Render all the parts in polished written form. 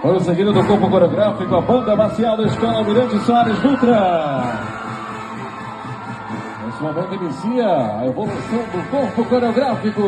Foi o seguido do corpo coreográfico, a banda marcial da Escola Almirante Soares Dutra. Nesse momento inicia a evolução do corpo coreográfico.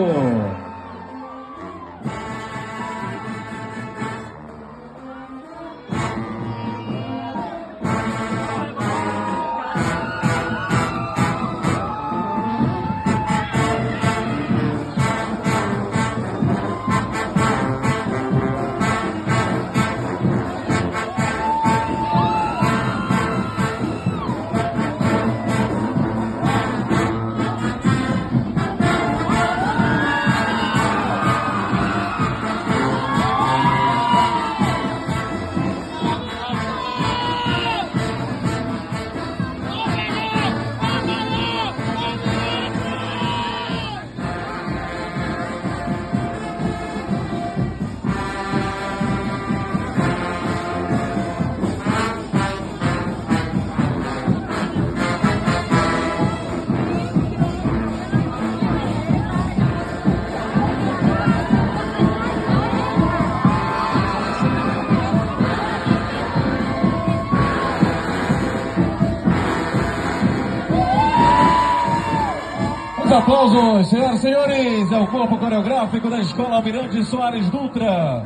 Aplausos, senhoras e senhores, é o corpo coreográfico da Escola Almirante Soares Dutra,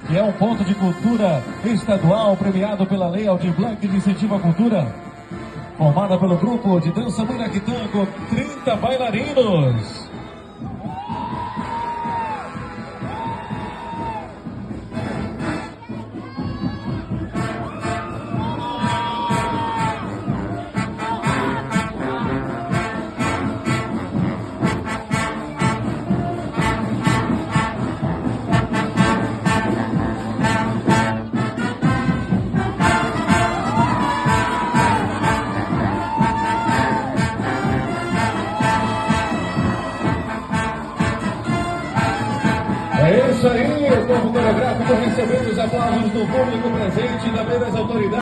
que é um ponto de cultura estadual premiado pela Lei Aldir Blanc de Incentivo à Cultura, formada pelo grupo de dança Muraquitã com 30 bailarinos. É isso aí, o corpo coreográfico recebendo os aplausos do público presente e também das autoridades.